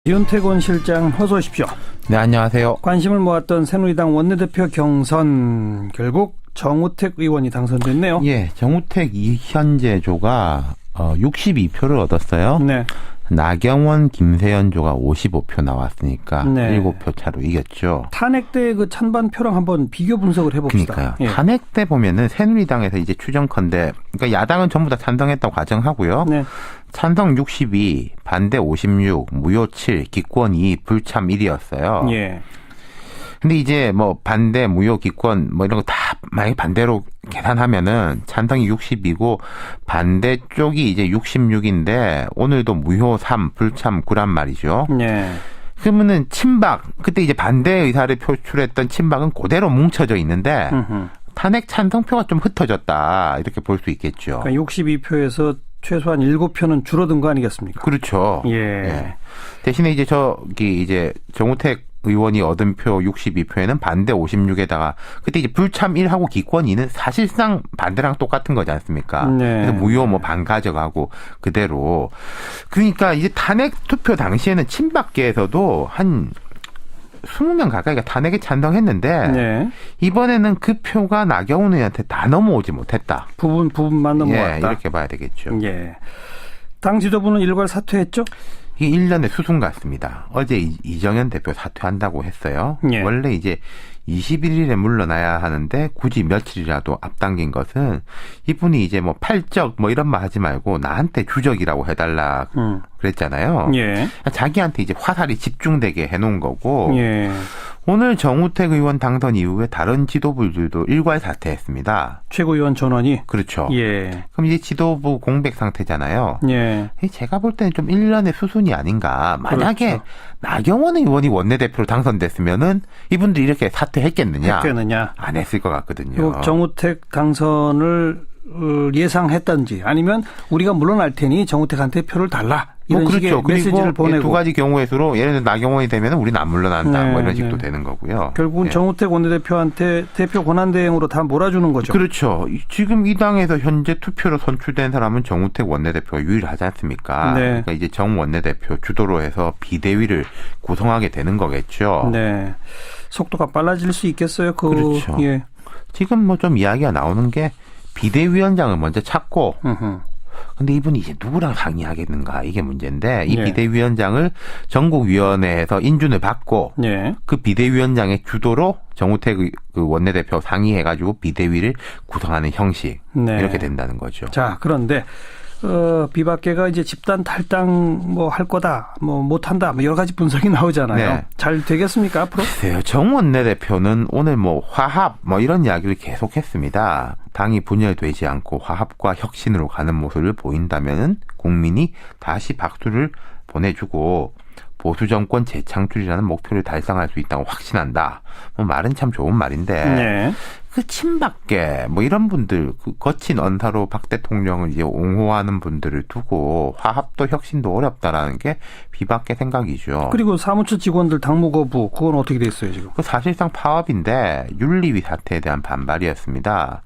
윤태곤 실장 어서 오십시오. 네, 안녕하세요. 관심을 모았던 새누리당 원내대표 경선 결국 정우택 의원이 당선됐네요. 예, 정우택 이현재조가 62표를 얻었어요. 네. 나경원, 김세연조가 55표 나왔으니까 네. 7표 차로 이겼죠. 탄핵 때 그 찬반 표랑 한번 비교 분석을 해봅시다. 그러니까요. 예. 탄핵 때 보면은 새누리당에서 이제 추정컨대, 그러니까 야당은 전부 다 찬성했다고 가정하고요. 네. 찬성 62, 반대 56, 무효 7, 기권 2, 불참 1이었어요. 예. 근데 이제 뭐 반대, 무효, 기권 뭐 이런 거 다 만약에 반대로 계산하면은 찬성이 60이고 반대 쪽이 이제 66인데 오늘도 무효 3, 불참 9란 말이죠. 네. 그러면은 친박, 그때 이제 반대 의사를 표출했던 친박은 그대로 뭉쳐져 있는데 탄핵 찬성표가 좀 흩어졌다 이렇게 볼 수 있겠죠. 그러니까 62표에서 최소한 7표는 줄어든 거 아니겠습니까? 그렇죠. 예. 예. 대신에 이제 저기 이제 정우택 의원이 얻은 표 62표에는 반대 56에다가 그때 이제 불참 1하고 기권 2는 사실상 반대랑 똑같은 거지 않습니까? 네. 그래서 무효 뭐 반 가져가고 그대로. 그러니까 이제 탄핵 투표 당시에는 친박계에서도 한 20명 가까이가 탄핵에 찬성했는데 네. 이번에는 그 표가 나경원 의원한테 다 넘어오지 못했다. 부분만 넘어왔다. 예, 이렇게 봐야 되겠죠. 예. 당 지도부는 일괄 사퇴했죠? 이게 1년의 수순 같습니다. 어제 이정현 대표 사퇴한다고 했어요. 예. 원래 이제 21일에 물러나야 하는데 굳이 며칠이라도 앞당긴 것은 이분이 이제 뭐 팔적 뭐 이런 말 하지 말고 나한테 주적이라고 해달라 그랬잖아요. 예. 자기한테 이제 화살이 집중되게 해놓은 거고 예. 오늘 정우택 의원 당선 이후에 다른 지도부들도 일괄 사퇴했습니다. 최고위원 전원이? 그렇죠. 예. 그럼 이제 지도부 공백 상태잖아요. 예. 제가 볼 때는 좀 일련의 수순이 아닌가. 만약에 그렇죠. 나경원 의원이 원내대표로 당선됐으면은 이분들이 이렇게 사퇴했겠느냐. 했겠느냐. 안 했을 것 같거든요. 정우택 당선을 예상했던지 아니면 우리가 물러날 테니 정우택한테 표를 달라. 이런 그렇죠. 식의 메시지를 보내고. 두 가지 경우의 수로 예를 들어 나경원이 되면 우리는 안 물러난다. 네, 뭐 이런 식도 네. 되는 거고요. 결국은 네. 정우택 원내대표한테 대표 권한대행으로 다 몰아주는 거죠. 그렇죠. 지금 이 당에서 현재 투표로 선출된 사람은 정우택 원내대표가 유일하지 않습니까? 네. 그러니까 이제 정 원내대표 주도로 해서 비대위를 구성하게 되는 거겠죠. 네. 속도가 빨라질 수 있겠어요. 그렇죠. 예. 지금 뭐 좀 이야기가 나오는 게 비대위원장을 먼저 찾고 으흠. 근데 이분이 이제 누구랑 상의하겠는가 이게 문제인데 이 예. 비대위원장을 전국위원회에서 인준을 받고 예. 그 비대위원장의 주도로 정우택 그 원내대표 상의해가지고 비대위를 구성하는 형식 네. 이렇게 된다는 거죠. 자, 그런데 비박계가 이제 집단 탈당 뭐 할 거다, 뭐 못한다, 뭐 여러 가지 분석이 나오잖아요. 네. 잘 되겠습니까 앞으로? 글쎄요. 정 원내대표는 오늘 뭐 화합 뭐 이런 이야기를 계속했습니다. 당이 분열되지 않고 화합과 혁신으로 가는 모습을 보인다면은 국민이 다시 박수를 보내주고 보수 정권 재창출이라는 목표를 달성할 수 있다고 확신한다. 뭐 말은 참 좋은 말인데 네. 그 친박계 뭐 이런 분들 그 거친 언사로 박 대통령을 이제 옹호하는 분들을 두고 화합도 혁신도 어렵다라는 게 비박계 생각이죠. 그리고 사무처 직원들 당무 거부 그건 어떻게 됐어요 지금? 그 사실상 파업인데 윤리위 사태에 대한 반발이었습니다.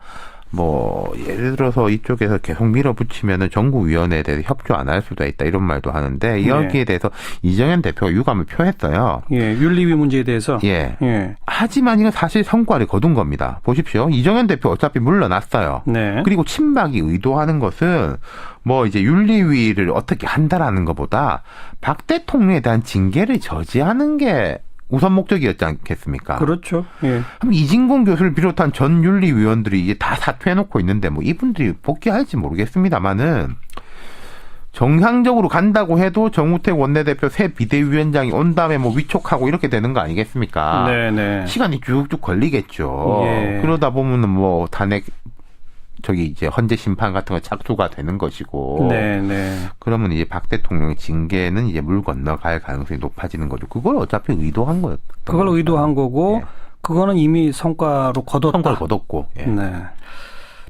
뭐 예를 들어서 이쪽에서 계속 밀어붙이면은 전국위원회에 대해서 협조 안 할 수도 있다 이런 말도 하는데 여기에 대해서 이정현 대표가 유감을 표했어요. 예, 윤리위 문제에 대해서. 예. 예. 하지만 이건 사실 성과를 거둔 겁니다. 보십시오. 이정현 대표 어차피 물러났어요. 네. 그리고 친박이 의도하는 것은 뭐 이제 윤리위를 어떻게 한다라는 것보다 박 대통령에 대한 징계를 저지하는 게 우선 목적이었지 않겠습니까? 그렇죠. 예. 그럼 이진공 교수를 비롯한 전 윤리위원들이 이제 다 사퇴해놓고 있는데 뭐 이분들이 복귀할지 모르겠습니다만은 정상적으로 간다고 해도 정우택 원내대표 새 비대위원장이 온 다음에 뭐 위촉하고 이렇게 되는 거 아니겠습니까? 네네. 시간이 쭉쭉 걸리겠죠. 예. 그러다 보면은 뭐 탄핵 이제 헌재 심판 같은 거 착수가 되는 것이고. 네네. 그러면 이제 박 대통령의 징계는 이제 물 건너갈 가능성이 높아지는 거죠. 그걸 어차피 의도한 거예요. 그걸 의도한 거고 예. 그거는 이미 성과로 거뒀다. 성과를 거뒀고. 예. 네.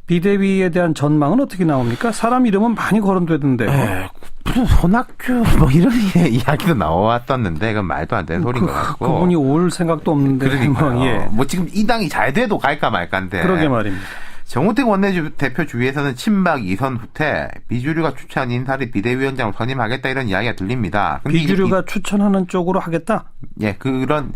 비대위에 대한 전망은 어떻게 나옵니까? 사람 이름은 많이 거론되던데. 예. 무슨 손학규 뭐 이런 이야기도 나왔었는데 그건 말도 안 되는 소리인 것 같고. 그분이 올 생각도 없는데. 그러니까요. 뭐, 예. 뭐 지금 이 당이 잘 돼도 갈까 말까인데. 그러게 말입니다. 정우택 원내대표 주위에서는 친박 이선 후퇴, 비주류가 추천한 인사를 비대위원장으로 선임하겠다 이런 이야기가 들립니다. 근데 비주류가 추천하는 쪽으로 하겠다? 예, 그런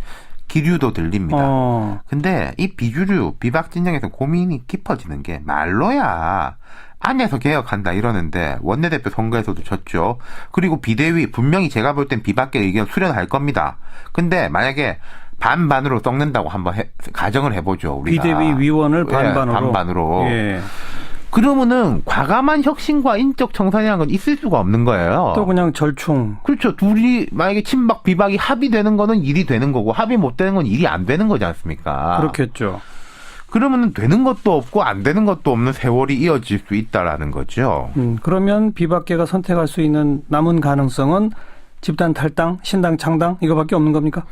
기류도 들립니다. 근데 이 비주류, 비박 진영에서 고민이 깊어지는 게 말로야 안에서 개혁한다 이러는데 원내대표 선거에서도 졌죠. 그리고 비대위 분명히 제가 볼 땐 비박계 의견 수렴할 겁니다. 근데 만약에 반반으로 썩는다고 한번 가정을 해보죠. 우리가. 비대위 위원을 반반으로. 예, 반반으로. 예. 그러면은 과감한 혁신과 인적 청산이라는 건 있을 수가 없는 거예요. 또 그냥 절충. 그렇죠. 둘이 만약에 친박 비박이 합의되는 거는 일이 되는 거고 합의 못 되는 건 일이 안 되는 거지 않습니까? 그렇겠죠. 그러면은 되는 것도 없고 안 되는 것도 없는 세월이 이어질 수 있다라는 거죠. 그러면 비박계가 선택할 수 있는 남은 가능성은 집단 탈당, 신당 창당 이거밖에 없는 겁니까?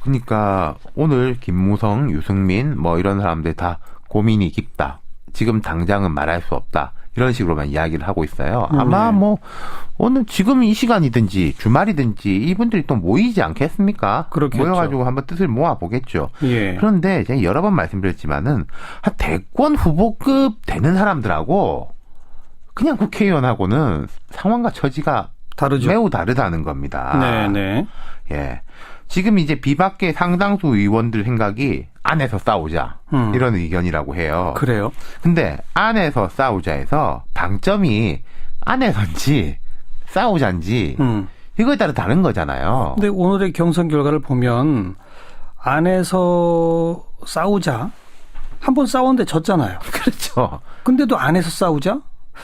그러니까 오늘 김무성, 유승민 뭐 이런 사람들 다 고민이 깊다. 지금 당장은 말할 수 없다. 이런 식으로만 이야기를 하고 있어요. 아마 뭐 오늘 지금 이 시간이든지 주말이든지 이분들이 또 모이지 않겠습니까? 그렇겠죠. 모여가지고 한번 뜻을 모아보겠죠. 예. 그런데 제가 여러 번 말씀드렸지만은 한 대권 후보급 되는 사람들하고 그냥 국회의원하고는 상황과 처지가 다르죠. 매우 다르다는 겁니다. 네네. 예. 지금 이제 비박계 상당수 의원들 생각이 안에서 싸우자 이런 의견이라고 해요. 그래요? 근데 안에서 싸우자에서 방점이 안에서인지 싸우자인지 이거에 따라 다른 거잖아요. 근데 오늘의 경선 결과를 보면 안에서 싸우자 한 번 싸웠는데 졌잖아요. 그렇죠. 근데도 안에서 싸우자?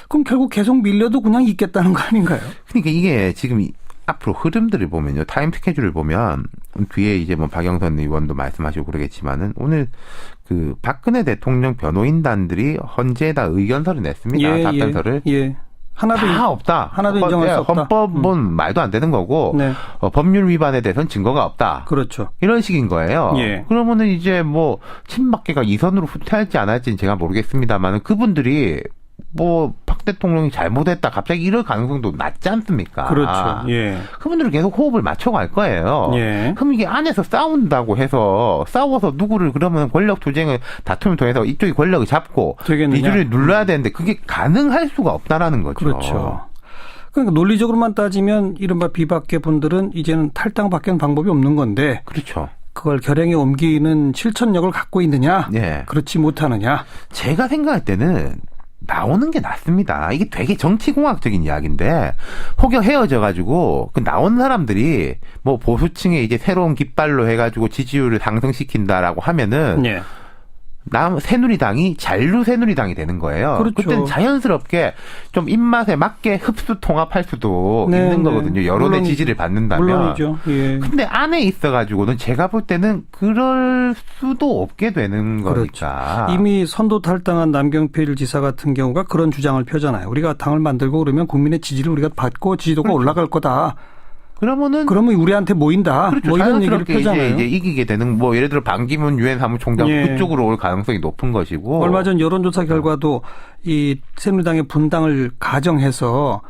그럼 결국 계속 밀려도 그냥 있겠다는 거 아닌가요? 그러니까 이게 지금 앞으로 흐름들을 보면요. 타임 스케줄을 보면 뒤에 이제 뭐 박영선 의원도 말씀하시고 그러겠지만은 오늘 그 박근혜 대통령 변호인단들이 헌재에다 의견서를 냈습니다. 답변서를. 예. 하나도 다 없다. 하나도 인정할 수 없다. 헌법은 말도 안 되는 거고 네. 법률 위반에 대해서는 증거가 없다. 그렇죠. 이런 식인 거예요. 예. 그러면은 이제 뭐 친박계가 이선으로 후퇴할지 안 할지는 제가 모르겠습니다만은 그분들이 뭐 박 대통령이 잘못했다 갑자기 이럴 가능성도 낮지 않습니까? 그렇죠. 예. 그분들은 계속 호흡을 맞춰갈 거예요. 예. 그럼 이게 안에서 싸운다고 해서 싸워서 누구를 그러면 권력 투쟁을 다툼을 통해서 이쪽이 권력을 잡고 되겠느냐? 비주를 눌러야 되는데 그게 가능할 수가 없다라는 거죠. 그렇죠. 그러니까 논리적으로만 따지면 이른바 비박계 분들은 이제는 탈당밖에 방법이 없는 건데 그렇죠. 그걸 결행에 옮기는 실천력을 갖고 있느냐? 예. 그렇지 못하느냐? 제가 생각할 때는 나오는 게 낫습니다. 이게 되게 정치공학적인 이야기인데 혹여 헤어져가지고 그 나온 사람들이 뭐 보수층에 이제 새로운 깃발로 해가지고 지지율을 상승시킨다라고 하면은 예. 새누리당이 잔류새누리당이 되는 거예요. 그렇죠. 그때는 자연스럽게 좀 입맛에 맞게 흡수 통합할 수도 네, 있는 네. 거거든요. 여론의 지지를 받는다면. 물론이죠. 예. 근데 안에 있어가지고는 제가 볼 때는 그럴 수도 없게 되는 그렇죠. 거니까. 이미 선도 탈당한 남경필 지사 같은 경우가 그런 주장을 펴잖아요. 우리가 당을 만들고 그러면 국민의 지지를 우리가 받고 지지도가 그렇죠. 올라갈 거다. 그러면 우리한테 모인다. 그렇죠. 뭐 이런 얘기를 자연스럽게 펴잖아요. 이제 이기게 되는 뭐 예를 들어 반기문 유엔 사무총장 예. 그쪽으로 올 가능성이 높은 것이고. 얼마 전 여론조사 결과도 이 새누리당의 분당을 가정해서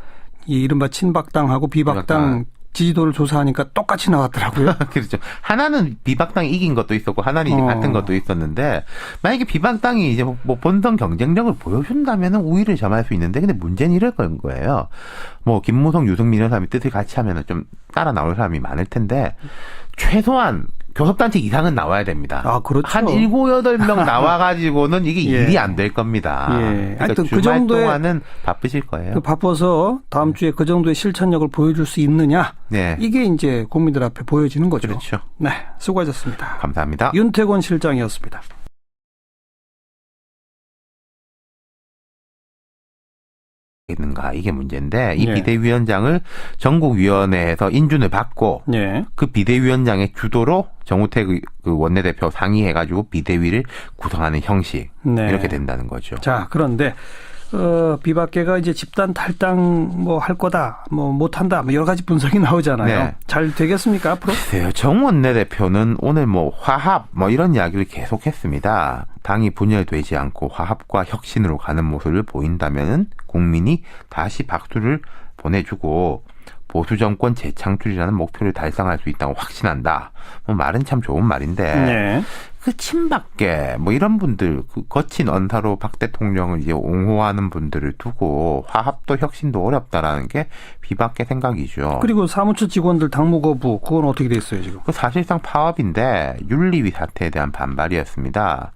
이 이른바 친박당하고 비박당 지지도를 조사하니까 똑같이 나왔더라고요. 그렇죠. 하나는 비박당이 이긴 것도 있었고 하나는 이제 같은 것도 있었는데 만약에 비박당이 이제 뭐 본선 경쟁력을 보여준다면은 우위를 점할 수 있는데 근데 문제는 이럴 거예요. 뭐 김무성, 유승민 이런 사람이 뜻을 같이 하면은 좀 따라 나올 사람이 많을 텐데 최소한 교섭단체 이상은 나와야 됩니다. 아, 그렇죠. 한 7, 8명 나와가지고는 이게 예. 일이 안 될 겁니다. 예. 그러니까 하여튼 주말 그 정도의 동안은 바쁘실 거예요. 바빠서 다음 주에 그 정도의 실천력을 보여줄 수 있느냐. 네. 이게 이제 국민들 앞에 보여지는 거죠. 그렇죠. 네. 수고하셨습니다. 감사합니다. 윤태권 실장이었습니다. 있는가 이게 문제인데 이 예. 비대위원장을 전국위원회에서 인준을 받고 예. 그 비대위원장의 주도로 정우택 그 원내대표 상의해가지고 비대위를 구성하는 형식 네. 이렇게 된다는 거죠. 자, 그런데 비박계가 이제 집단 탈당 뭐 할 거다, 뭐 못한다, 뭐 여러 가지 분석이 나오잖아요. 네. 잘 되겠습니까 앞으로? 글쎄요. 정 원내대표는 오늘 뭐 화합 뭐 이런 이야기를 계속했습니다. 당이 분열되지 않고 화합과 혁신으로 가는 모습을 보인다면은 국민이 다시 박수를 보내주고 보수 정권 재창출이라는 목표를 달성할 수 있다고 확신한다. 뭐 말은 참 좋은 말인데 네. 그 친박계 뭐 이런 분들 그 거친 언사로 박 대통령을 이제 옹호하는 분들을 두고 화합도 혁신도 어렵다라는 게 비박계 생각이죠. 그리고 사무처 직원들 당무 거부 그건 어떻게 됐어요 지금? 그 사실상 파업인데 윤리위 사태에 대한 반발이었습니다.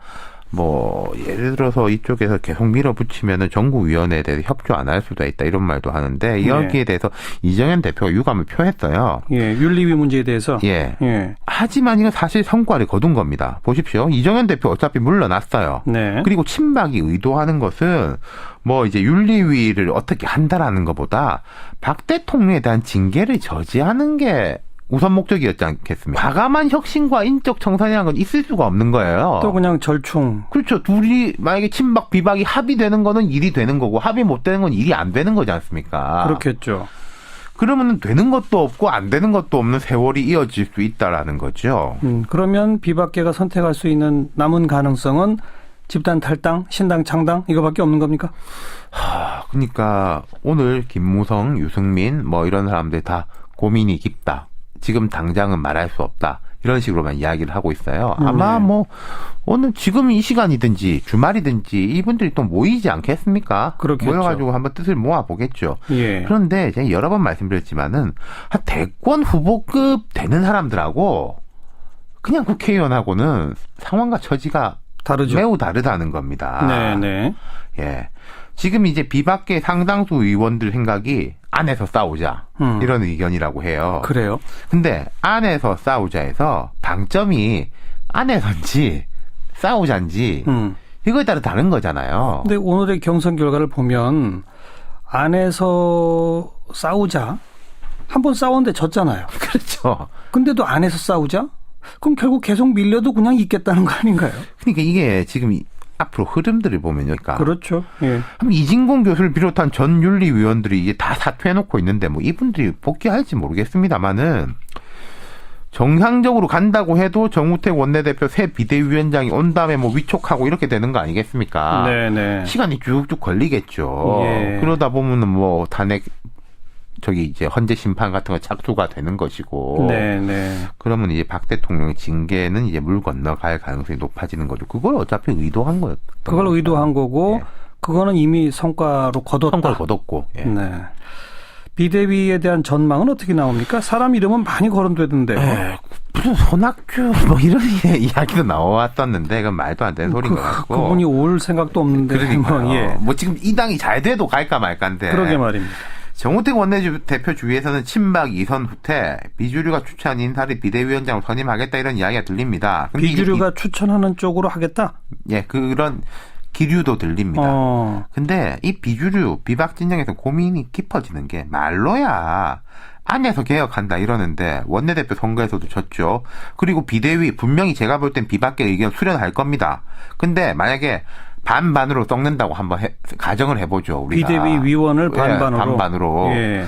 뭐 예를 들어서 이쪽에서 계속 밀어붙이면은 정부위원회에 대해서 협조 안 할 수도 있다 이런 말도 하는데 여기에 대해서 이정현 대표가 유감을 표했어요. 예, 윤리위 문제에 대해서. 예. 예. 하지만 이건 사실 성과를 거둔 겁니다. 보십시오. 이정현 대표 어차피 물러났어요. 네. 그리고 친박이 의도하는 것은 뭐 이제 윤리위를 어떻게 한다라는 것보다 박 대통령에 대한 징계를 저지하는 게 우선 목적이었지 않겠습니까? 과감한 혁신과 인적 청산이라는 건 있을 수가 없는 거예요. 또 그냥 절충. 그렇죠. 둘이 만약에 친박 비박이 합의되는 거는 일이 되는 거고 합의 못 되는 건 일이 안 되는 거지 않습니까? 그렇겠죠. 그러면 되는 것도 없고 안 되는 것도 없는 세월이 이어질 수 있다라는 거죠. 그러면 비박계가 선택할 수 있는 남은 가능성은 집단 탈당, 신당 창당 이거밖에 없는 겁니까? 그러니까 오늘 김무성, 유승민 뭐 이런 사람들 다 고민이 깊다. 지금 당장은 말할 수 없다. 이런 식으로만 이야기를 하고 있어요. 아마 뭐 오늘 지금 이 시간이든지 주말이든지 이분들이 또 모이지 않겠습니까? 그렇겠죠. 모여가지고 한번 뜻을 모아보겠죠. 예. 그런데 제가 여러 번 말씀드렸지만은 한 대권 후보급 되는 사람들하고 그냥 국회의원하고는 상황과 처지가 다르죠. 매우 다르다는 겁니다. 네네. 예. 지금 이제 비박계 상당수 의원들 생각이 안에서 싸우자. 이런 의견이라고 해요. 그래요? 근데 안에서 싸우자에서 방점이 안에서인지 싸우자인지 이거에 따라 다른 거잖아요. 근데 오늘의 경선 결과를 보면 안에서 싸우자. 한 번 싸웠는데 졌잖아요. 그렇죠. 근데도 안에서 싸우자? 그럼 결국 계속 밀려도 그냥 있겠다는 거 아닌가요? 그러니까 이게 지금 앞으로 흐름들을 보면요. 그러니까 그렇죠. 예. 이진공 교수를 비롯한 전 윤리위원들이 이제 다 사퇴해놓고 있는데 뭐 이분들이 복귀할지 모르겠습니다만은 정상적으로 간다고 해도 정우택 원내대표 새 비대위원장이 온 다음에 뭐 위촉하고 이렇게 되는 거 아니겠습니까? 네네. 시간이 쭉쭉 걸리겠죠. 예. 그러다 보면은 뭐 탄핵 이제 헌재 심판 같은 거 착수가 되는 것이고. 네네. 그러면 이제 박 대통령의 징계는 이제 물 건너갈 가능성이 높아지는 거죠. 그걸 어차피 의도한 거였던 그걸 거니까. 의도한 거고, 예. 그거는 이미 성과로 거뒀다. 성과를 거뒀고. 예. 네. 비대위에 대한 전망은 어떻게 나옵니까? 사람 이름은 많이 거론되던데요. 예. 무슨 손학규 뭐 이런 이야기도 나왔었는데 그건 말도 안 되는 소리인 것 같고. 그분이 올 생각도 없는데. 그러니까요. 뭐, 예. 뭐 지금 이 당이 잘 돼도 갈까 말까인데. 그러게 말입니다. 정우택 원내대표 주위에서는 친박 이선 후퇴, 비주류가 추천한 인사를 비대위원장으로 선임하겠다 이런 이야기가 들립니다. 근데 비주류가 추천하는 쪽으로 하겠다? 예, 그런 기류도 들립니다. 근데 이 비주류, 비박 진영에서 고민이 깊어지는 게 말로야 안에서 개혁한다 이러는데 원내대표 선거에서도 졌죠. 그리고 비대위 분명히 제가 볼 땐 비박계 의견 수렴할 겁니다. 근데 만약에 반반으로 썩는다고 한번 가정을 해보죠. 우리가. 비대위 위원을 반반으로. 예, 반반으로. 예.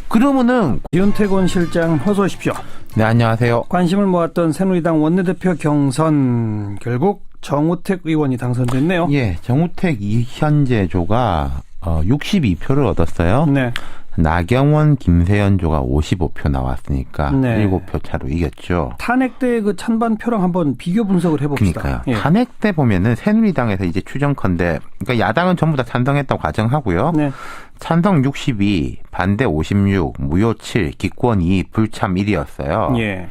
그러면은 윤태곤 실장 어서 오십시오. 네, 안녕하세요. 관심을 모았던 새누리당 원내대표 경선 결국 정우택 의원이 당선됐네요. 예, 정우택 이현재조가 62표를 얻었어요. 네. 나경원, 김세연조가 55표 나왔으니까 네. 7표 차로 이겼죠. 탄핵 때 그 찬반표랑 한번 비교 분석을 해봅시다. 그러니까요. 예. 탄핵 때 보면은 새누리당에서 이제 추정컨대, 그러니까 야당은 전부 다 찬성했다고 가정하고요. 네. 찬성 62, 반대 56, 무효 7, 기권 2, 불참 1이었어요. 예.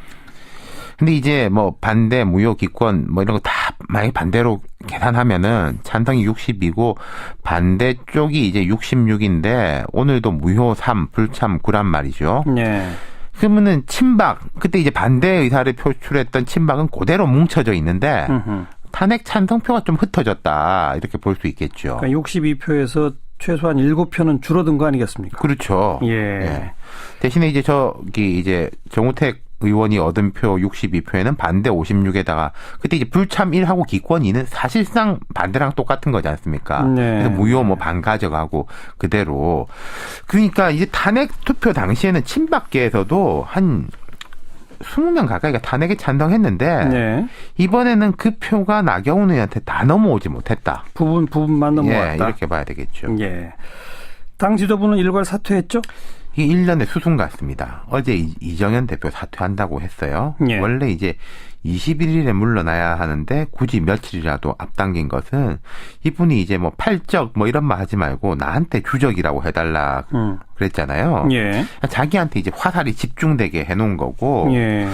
근데 이제 뭐 반대, 무효, 기권 뭐 이런 거 다 만약에 반대로 계산하면은 찬성이 60이고 반대 쪽이 이제 66인데 오늘도 무효 3, 불참 9란 말이죠. 네. 그러면은 친박, 그때 이제 반대 의사를 표출했던 친박은 그대로 뭉쳐져 있는데 탄핵 찬성표가 좀 흩어졌다 이렇게 볼 수 있겠죠. 그러니까 62표에서 최소한 7표는 줄어든 거 아니겠습니까? 그렇죠. 예. 예. 대신에 이제 이제 정우택 의원이 얻은 표 62표에는 반대 56에다가 그때 이제 불참 1하고 기권 2는 사실상 반대랑 똑같은 거지 않습니까? 네. 그래서 무효 뭐 반 가져가고 그대로. 그러니까 이제 탄핵 투표 당시에는 친박계에서도 한 20명 가까이가 탄핵에 찬성했는데 네. 이번에는 그 표가 나경원 의원한테 다 넘어오지 못했다. 부분만 넘어왔다. 예, 이렇게 봐야 되겠죠. 예. 당 지도부는 일괄 사퇴했죠? 이게 1년의 수순 같습니다. 어제 이정현 대표 사퇴한다고 했어요. 예. 원래 이제 21일에 물러나야 하는데 굳이 며칠이라도 앞당긴 것은 이분이 이제 뭐 팔적 뭐 이런 말 하지 말고 나한테 주적이라고 해달라 그랬잖아요. 예. 자기한테 이제 화살이 집중되게 해놓은 거고 예.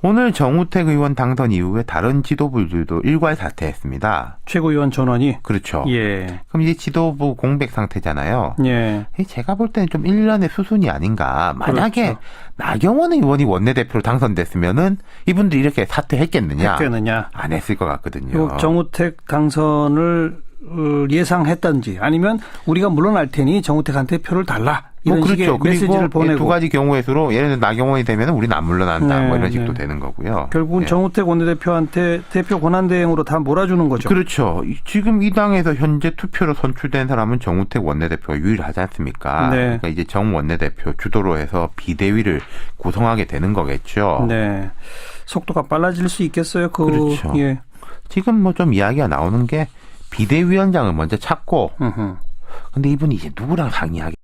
오늘 정우택 의원 당선 이후에 다른 지도부들도 일괄 사퇴했습니다. 최고위원 전원이. 그렇죠. 예. 그럼 이제 지도부 공백 상태잖아요. 예. 제가 볼 때는 좀 일련의 수순이 아닌가. 만약에 그렇죠. 나경원 의원이 원내대표로 당선됐으면은 이분들이 이렇게 사퇴했겠느냐. 했겠느냐. 안 했을 것 같거든요. 그리고 정우택 당선을 예상했던지 아니면 우리가 물러날 테니 정우택한테 표를 달라. 이런 그렇죠. 식의 메시지를 그리고 보내고. 두 가지 경우의 수로 예를 들어 나경원이 되면 우리는 안 물러난다. 네, 뭐 이런 식도 네. 되는 거고요. 결국은 예. 정우택 원내대표한테 대표 권한대행으로 다 몰아주는 거죠. 그렇죠. 지금 이 당에서 현재 투표로 선출된 사람은 정우택 원내대표가 유일하지 않습니까? 네. 그러니까 이제 정 원내대표 주도로 해서 비대위를 구성하게 되는 거겠죠. 네. 속도가 빨라질 수 있겠어요. 그렇죠. 예. 지금 뭐 좀 이야기가 나오는 게 비대위원장을 먼저 찾고 음흠. 근데 이분이 이제 누구랑 상의하게